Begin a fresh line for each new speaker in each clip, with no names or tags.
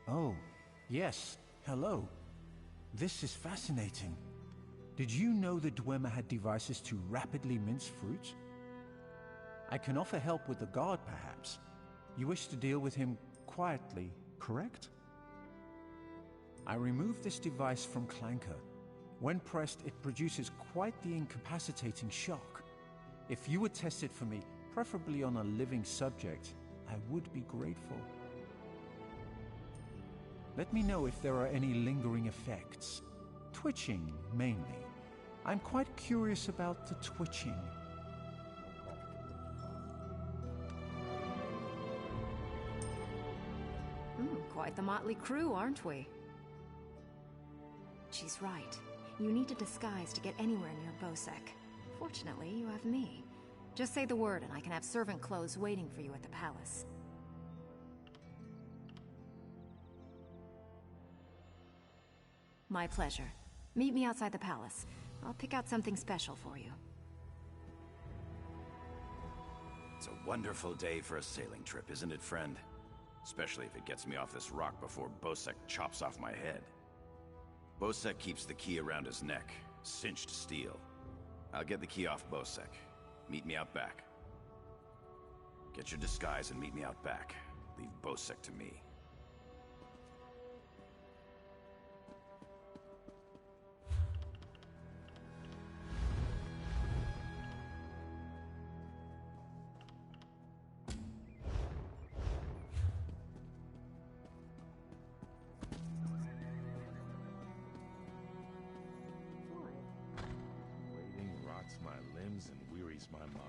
Oh, yes. Hello. This is fascinating. Did you know the Dwemer had devices to rapidly mince fruit? I can offer help with the guard, perhaps. You wish to deal with him quietly, correct? I removed this device from Clanker. When pressed, it produces quite the incapacitating shock. If you would test it for me, preferably on a living subject, I would be grateful. Let me know if there are any lingering effects. Twitching, mainly. I'm quite curious about the twitching.
Quite the motley crew, aren't we? She's right. You need a disguise to get anywhere near Bosek. Fortunately, you have me. Just say the word and I can have servant clothes waiting for you at the palace. My pleasure. Meet me outside the palace. I'll pick out something special for you.
It's a wonderful day for a sailing trip, isn't it, friend? Especially if it gets me off this rock before Bosek chops off my head. Bosek keeps the key around his neck, cinched steel. I'll get the key off Bosek. Meet me out back. Get your disguise and meet me out back. Leave Bosek to me.
My limbs and wearies my mind.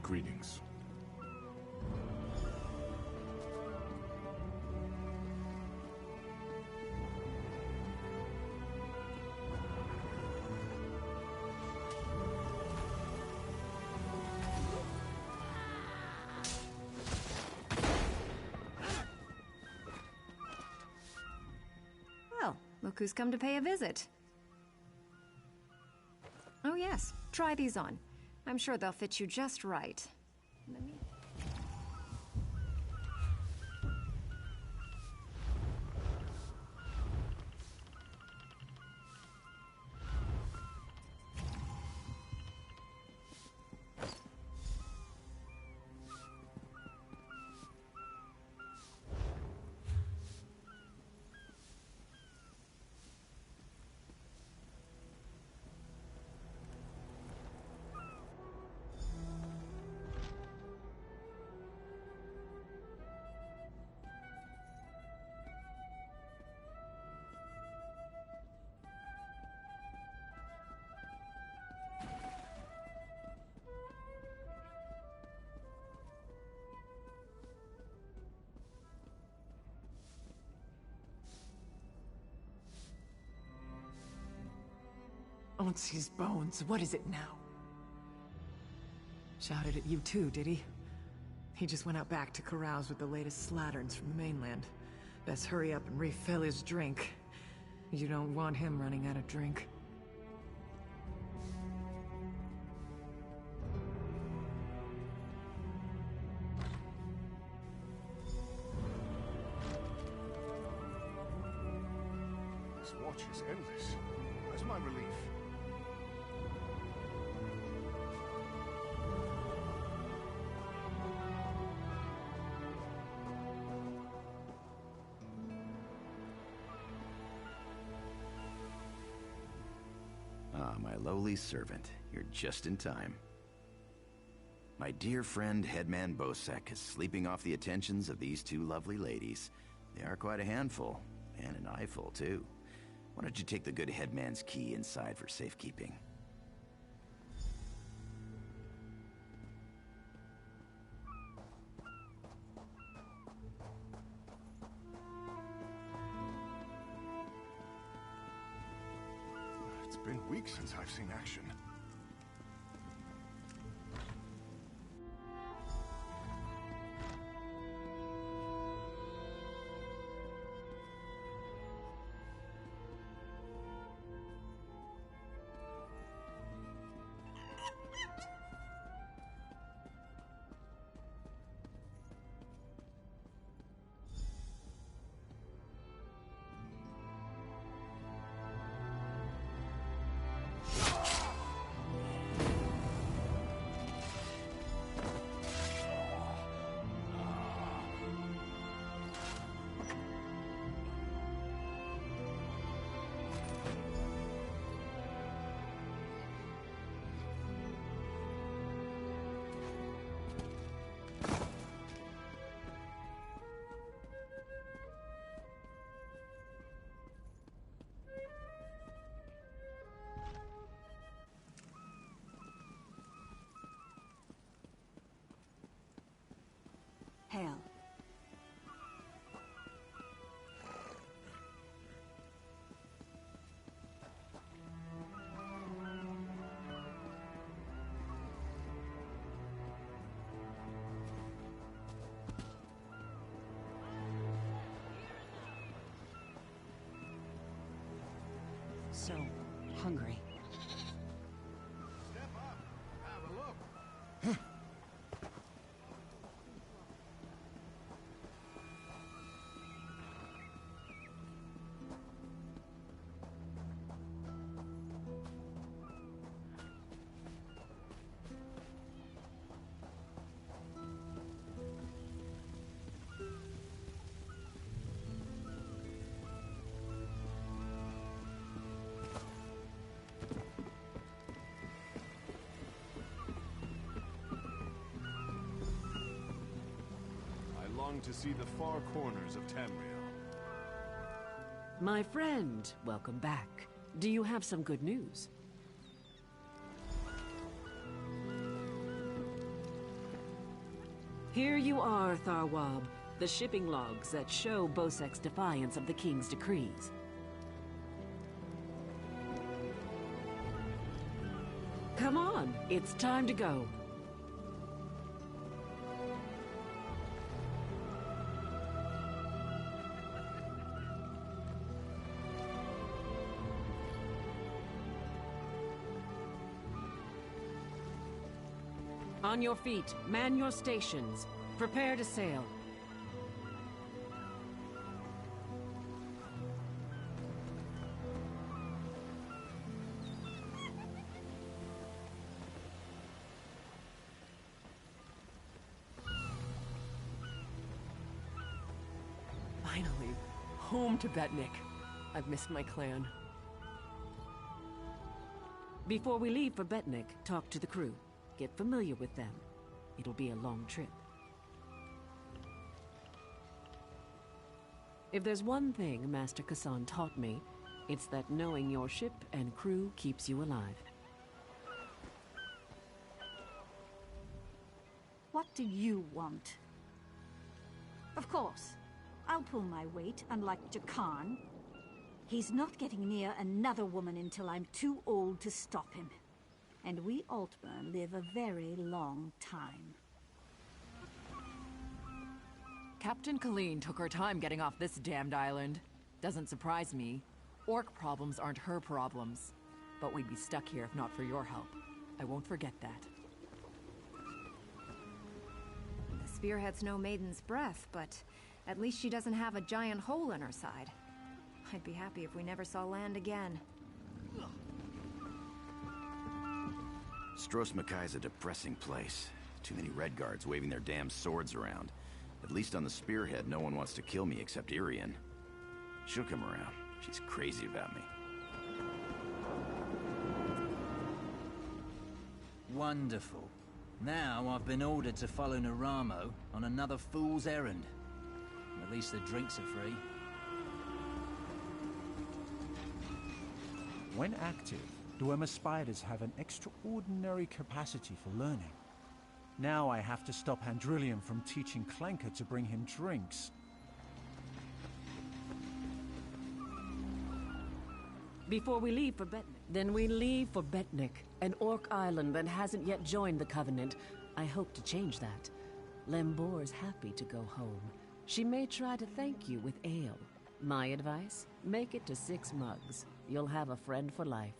Greetings.
Well, look who's come to pay a visit. Oh yes, try these on. I'm sure they'll fit you just right. Let me...
Onsi's bones, what is it now? Shouted at you too, did he? He just went out back to carouse with the latest slatterns from the mainland. Best hurry up and refill his drink. You don't want him running out of drink.
This watch is endless. Where's my relief?
Ah, my lowly servant. You're just in time. My dear friend, Headman Bosek, is sleeping off the attentions of these two lovely ladies. They are quite a handful, and an eyeful, too. Why don't you take the good Headman's key inside for safekeeping?
Been weeks since I've seen action.
Hail. So hungry.
Step up. Have a look. Long to see the far corners of Tamriel.
My friend, welcome back. Do you have some good news? Here you are, Tharwab. The shipping logs that show Bosek's defiance of the King's decrees. Come on, it's time to go. On your feet, man your stations. Prepare to sail.
Finally, home to Betnik. I've missed my clan.
Before we leave for Betnik, talk to the crew. Get familiar with them. It'll be a long trip. If there's one thing Master Kassan taught me, it's that knowing your ship and crew keeps you alive.
What do you want? Of course, I'll pull my weight, unlike Jakan. He's not getting near another woman until I'm too old to stop him. And we Altmer live a very long time.
Captain Colleen took her time getting off this damned island. Doesn't surprise me. Orc problems aren't her problems. But we'd be stuck here if not for your help. I won't forget that.
The spearhead's no maiden's breath, but at least she doesn't have a giant hole in her side. I'd be happy if we never saw land again.
Stros Makai's a depressing place. Too many Redguards waving their damn swords around. At least on the spearhead, no one wants to kill me except Irian. She'll come around. She's crazy about me.
Wonderful. Now I've been ordered to follow Naramo on another fool's errand. At least the drinks are free.
When active, Dwemer spiders have an extraordinary capacity for learning. Now I have to stop Handrillium from teaching Clanker to bring him drinks.
Before we leave for Betnik. Then we leave for Betnik, an orc island that hasn't yet joined the Covenant. I hope to change that. Lembor's happy to go home. She may try to thank you with ale. My advice? Make it to 6 mugs. You'll have a friend for life.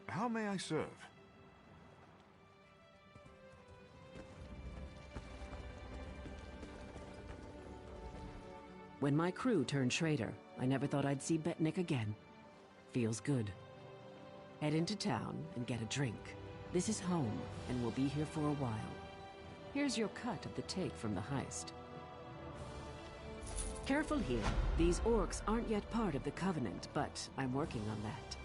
How may I serve?
When my crew turned traitor, I never thought I'd see Betnik again. Feels good. Head into town and get a drink. This is home, and we'll be here for a while. Here's your cut of the take from the heist. Careful here. These orcs aren't yet part of the Covenant, but I'm working on that.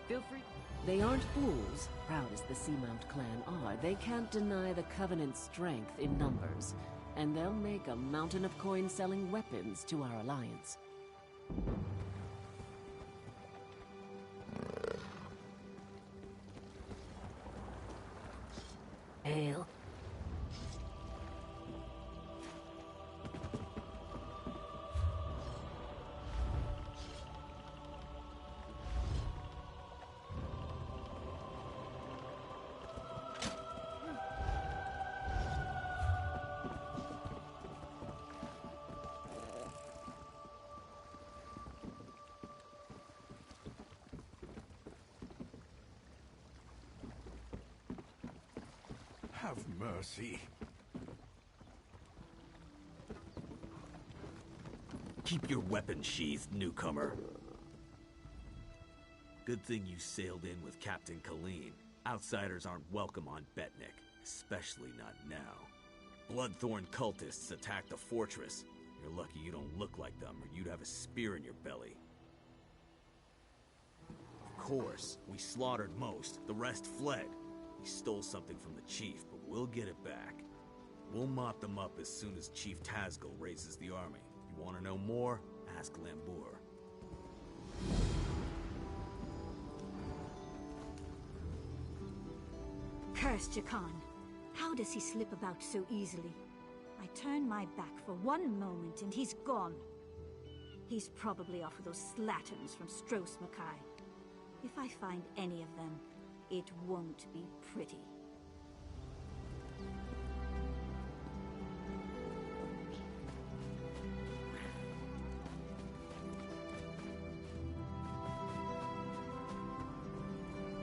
Feel free. They aren't fools, proud as the Seamount clan are. They can't deny the Covenant's strength in numbers, and they'll make a mountain of coin selling weapons to our alliance. Ale.
Have mercy.
Keep your weapon sheathed, newcomer. Good thing you sailed in with Captain Colleen. Outsiders aren't welcome on Betnik, especially not now. Bloodthorn cultists attacked the fortress. You're lucky you don't look like them, or you'd have a spear in your belly. Of course, we slaughtered most. The rest fled. We stole something from the chief, but we'll get it back. We'll mop them up as soon as Chief Tazgul raises the army. You want to know more? Ask Lembor.
Curse Jakan. How does he slip about so easily? I turn my back for one moment and he's gone. He's probably off with those slatterns from Stros Mackay. If I find any of them, it won't be pretty.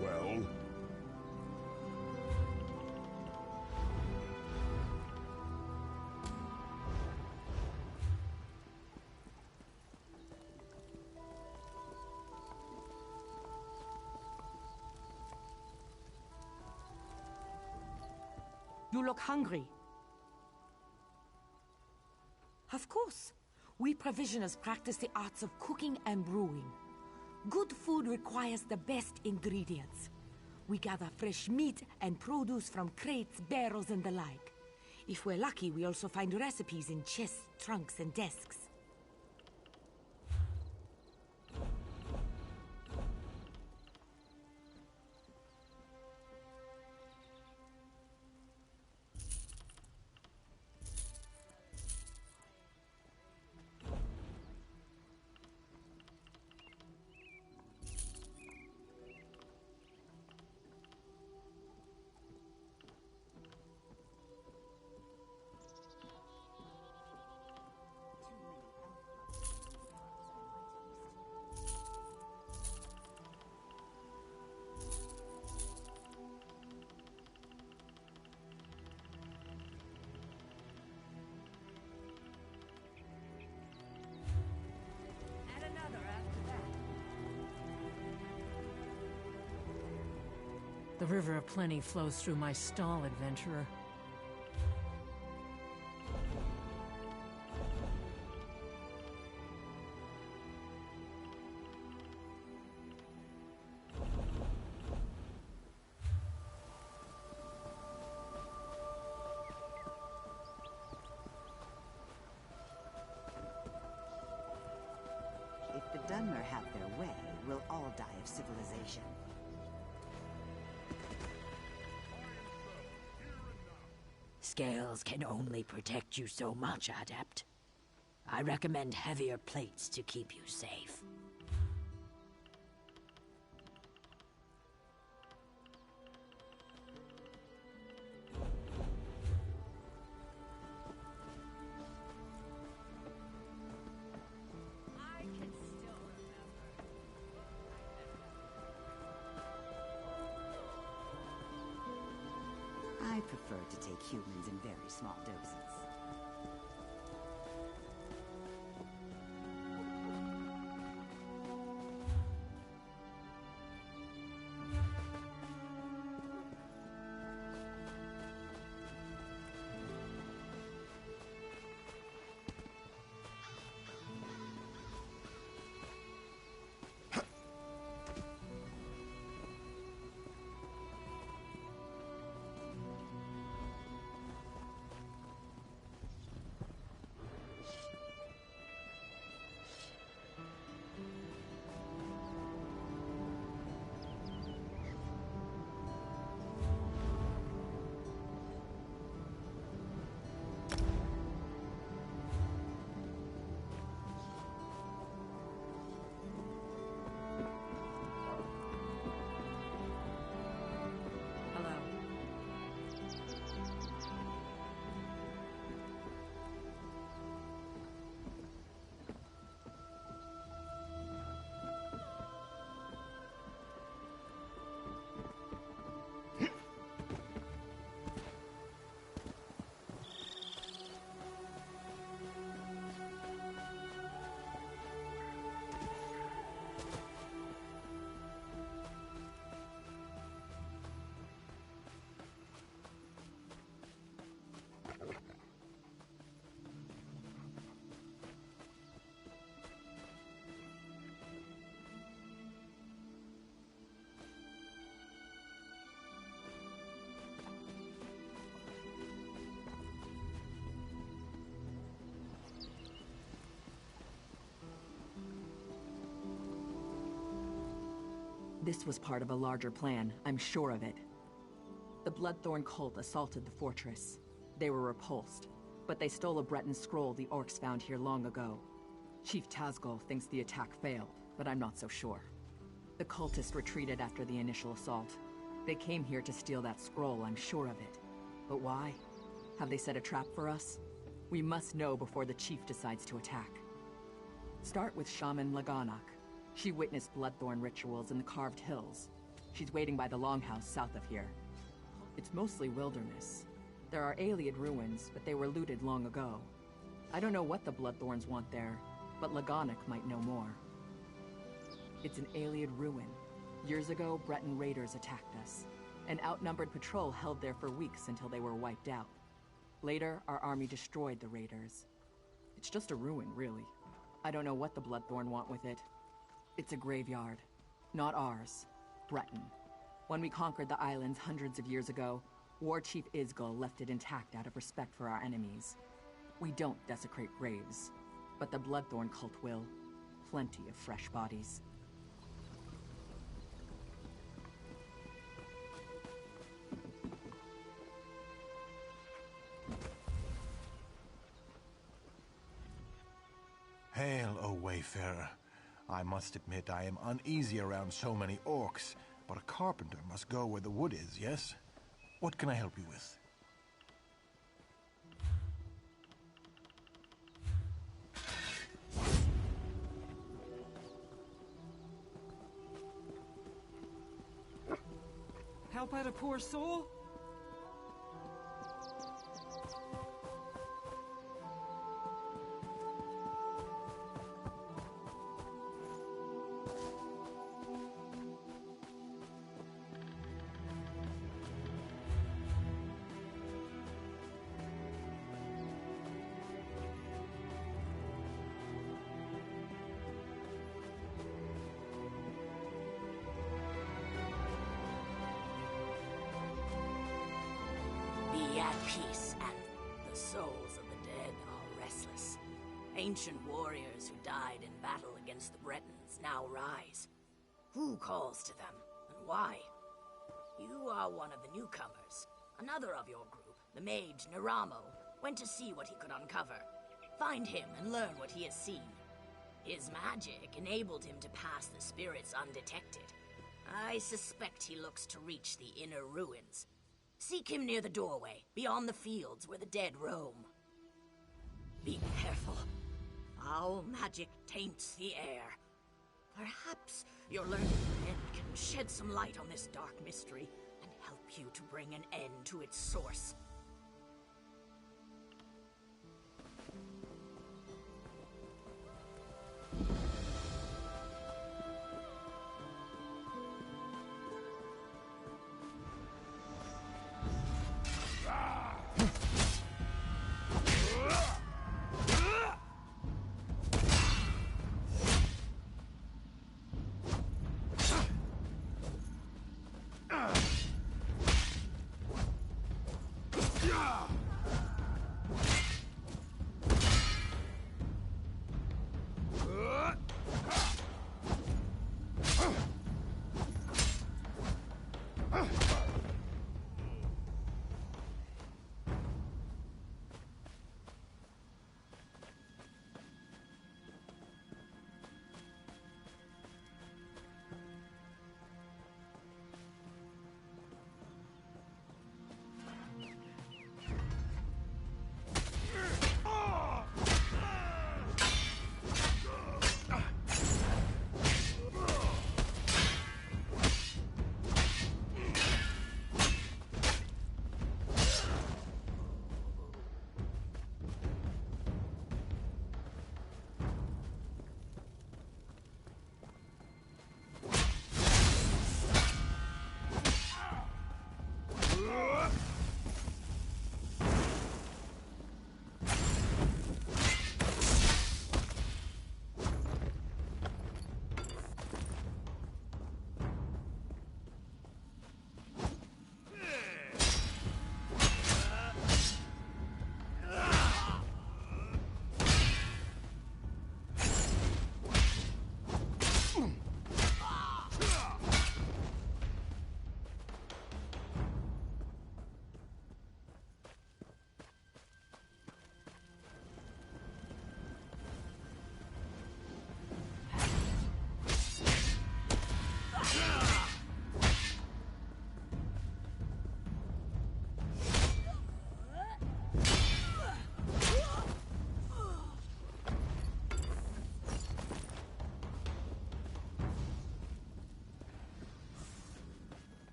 Well?
You look hungry. Of course. We provisioners practice the arts of cooking and brewing. Good food requires the best ingredients. We gather fresh meat and produce from crates, barrels, and the like. If we're lucky, we also find recipes in chests, trunks, and desks.
The River of Plenty flows through my stall, adventurer.
If the Dunmer have their way, we'll all die of civilization.
Scales can only protect you so much, Adept. I recommend heavier plates to keep you safe.
I prefer to take humans in very small doses.
This was part of a larger plan, I'm sure of it. The Bloodthorn cult assaulted the fortress. They were repulsed, but they stole a Breton scroll the orcs found here long ago. Chief Tazgol thinks the attack failed, but I'm not so sure. The cultists retreated after the initial assault. They came here to steal that scroll, I'm sure of it. But why? Have they set a trap for us? We must know before the chief decides to attack. Start with Shaman Laganak. She witnessed Bloodthorn rituals in the Carved Hills. She's waiting by the Longhouse south of here. It's mostly wilderness. There are Ayleid ruins, but they were looted long ago. I don't know what the Bloodthorns want there, but Laganak might know more. It's an Ayleid ruin. Years ago, Breton raiders attacked us. An outnumbered patrol held there for weeks until they were wiped out. Later, our army destroyed the raiders. It's just a ruin, really. I don't know what the Bloodthorn want with it. It's a graveyard. Not ours. Breton. When we conquered the islands hundreds of years ago, War Chief Isgol left it intact out of respect for our enemies. We don't desecrate graves, but the Bloodthorn cult will. Plenty of fresh bodies.
Hail, O Wayfarer. I must admit I am uneasy around so many orcs, but a carpenter must go where the wood is, yes? What can I help you with?
Help out a poor soul?
at peace, and the souls of the dead are restless. Ancient warriors who died in battle against the Bretons now rise. Who calls to them, and why? You are one of the newcomers. Another of your group, the mage Naramo, went to see what he could uncover. Find him and learn what he has seen. His magic enabled him to pass the spirits undetected. I suspect he looks to reach the inner ruins. Seek him near the doorway, beyond the fields where the dead roam. Be careful. Foul magic taints the air. Perhaps your learned friend can shed some light on this dark mystery and help you to bring an end to its source.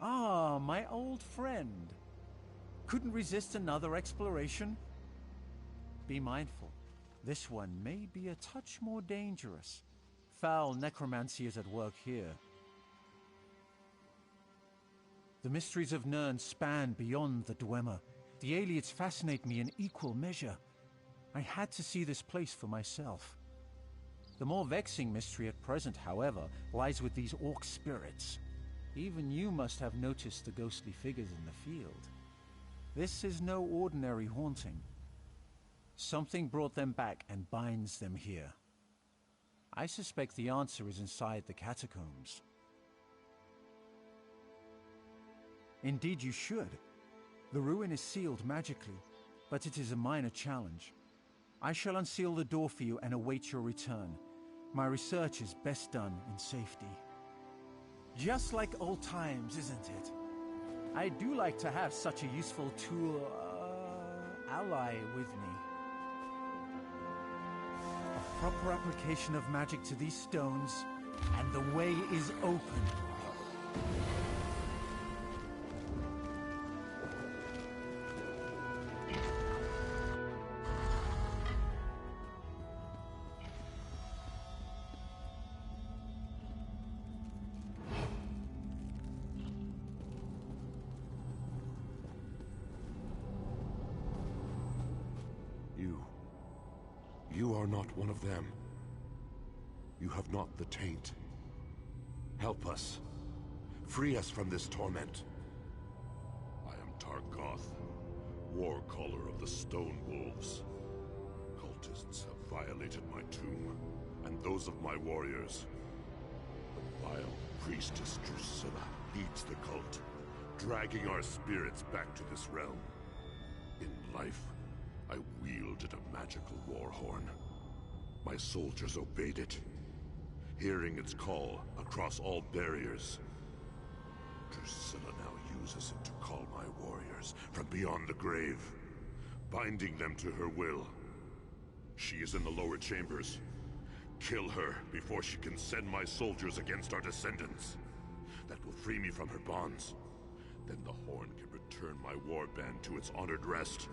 Ah, my old friend. Couldn't resist another exploration? Be mindful. This one may be a touch more dangerous. Foul necromancy is at work here. The mysteries of Nirn span beyond the Dwemer. The Ayleids fascinate me in equal measure. I had to see this place for myself. The more vexing mystery at present, however, lies with these orc spirits. Even you must have noticed the ghostly figures in the field. This is no ordinary haunting. Something brought them back and binds them here. I suspect the answer is inside the catacombs. Indeed you should. The ruin is sealed magically, but it is a minor challenge. I shall unseal the door for you and await your return. My research is best done in safety. Just like old times, isn't it? I do like to have such a useful tool, ally with me. A proper application of magic to these stones, and the way is open.
You
You are not one of them. You have not the taint. Help us. Free us from this torment.
I am Targoth, war caller of the Stone Wolves. Cultists have violated my tomb, and those of my warriors. The vile priestess Drusilla leads the cult, dragging our spirits back to this realm. In life, I wielded a magical war horn. My soldiers obeyed it, hearing its call across all barriers. Drusilla now uses it to call my warriors from beyond the grave, binding them to her will. She is in the lower chambers. Kill her before she can send my soldiers against our descendants. That will free me from her bonds. Then the horn can return my warband to its honored rest.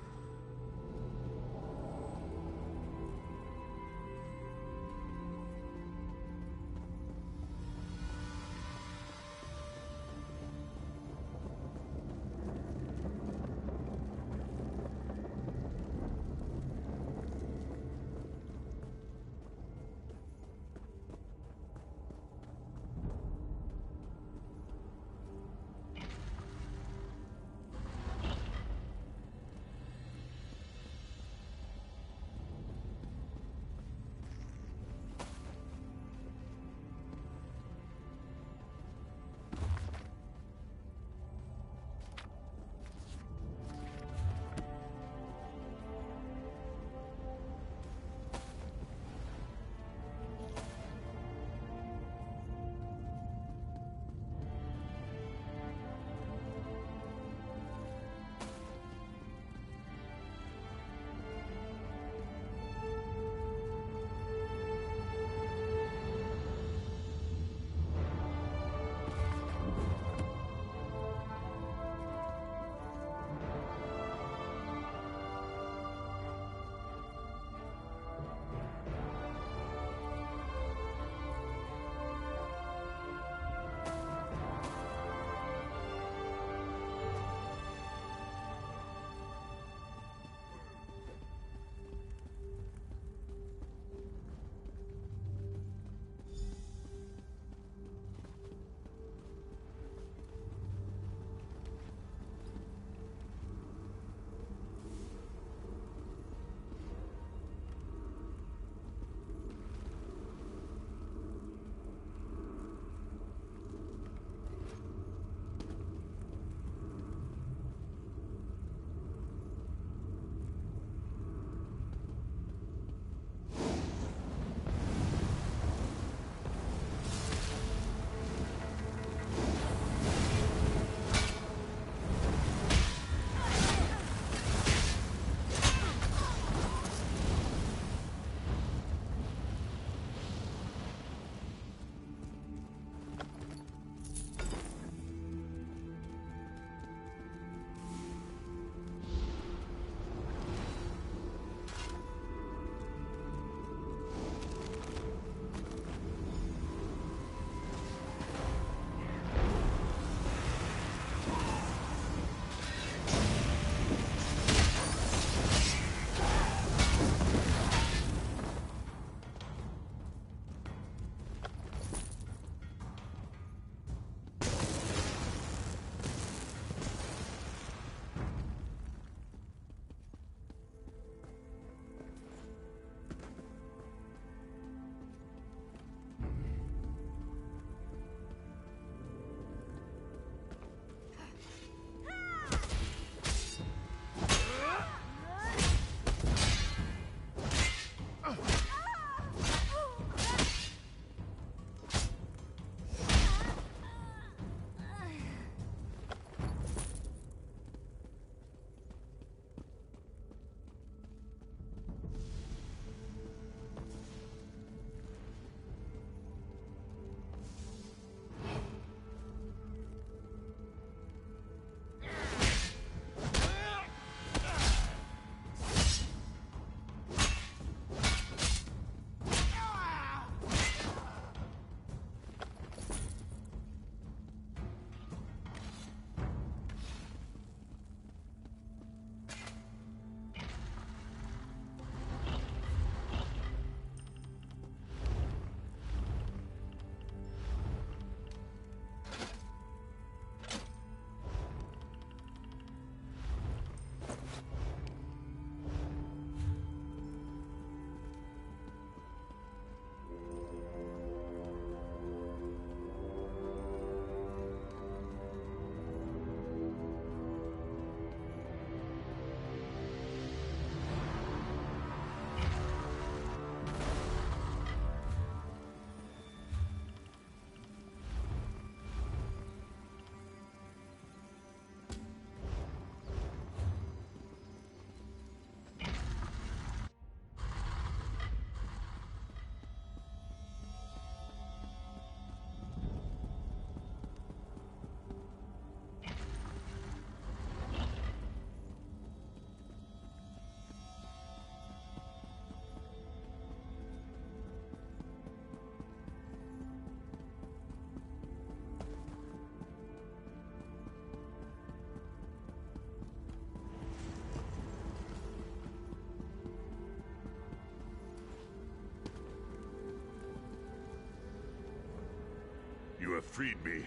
You have freed me,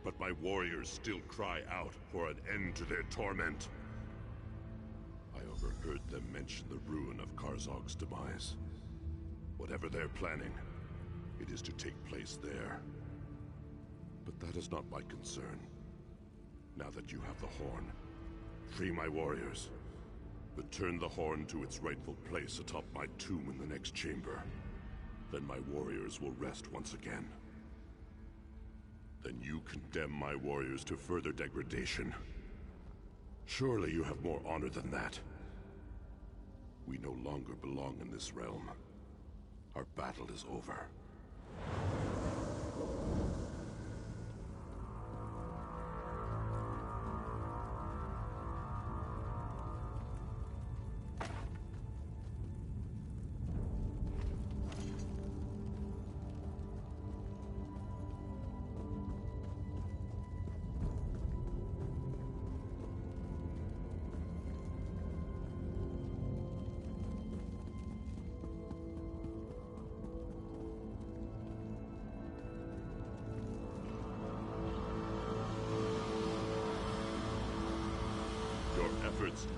but my warriors still cry out for an end to their torment. I overheard them mention the ruin of Karzog's demise. Whatever they're planning, it is to take place there. But that is not my concern. Now that you have the horn, free my warriors. Return the horn to its rightful place atop my tomb in the next chamber. Then my warriors will rest once again. Then you condemn my warriors to further degradation. Surely you have more honor than that. We no longer belong in this realm. Our battle is over.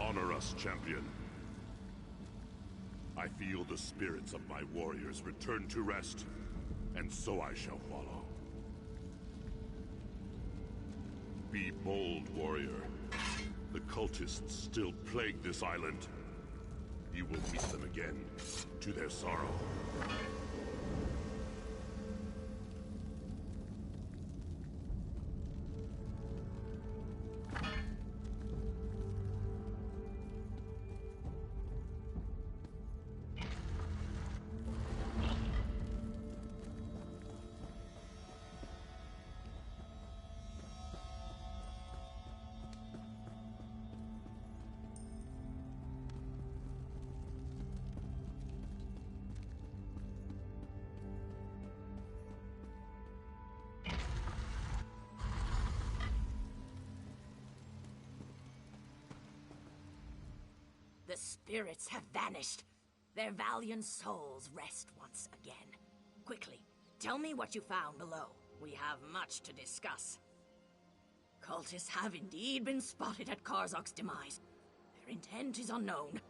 Honor us, champion. I feel the spirits of my warriors return to rest, and so I shall follow. Be bold, warrior. The cultists still plague this island. You will meet them again, to their sorrow.
The spirits have vanished. Their valiant souls rest once again. Quickly, tell me what you found below. We have much to discuss. Cultists have indeed been spotted at Karzog's demise. Their intent is unknown.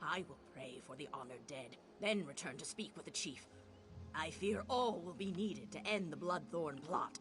I will pray for the honored dead, then return to speak with the chief. I fear all will be needed to end the Bloodthorn plot.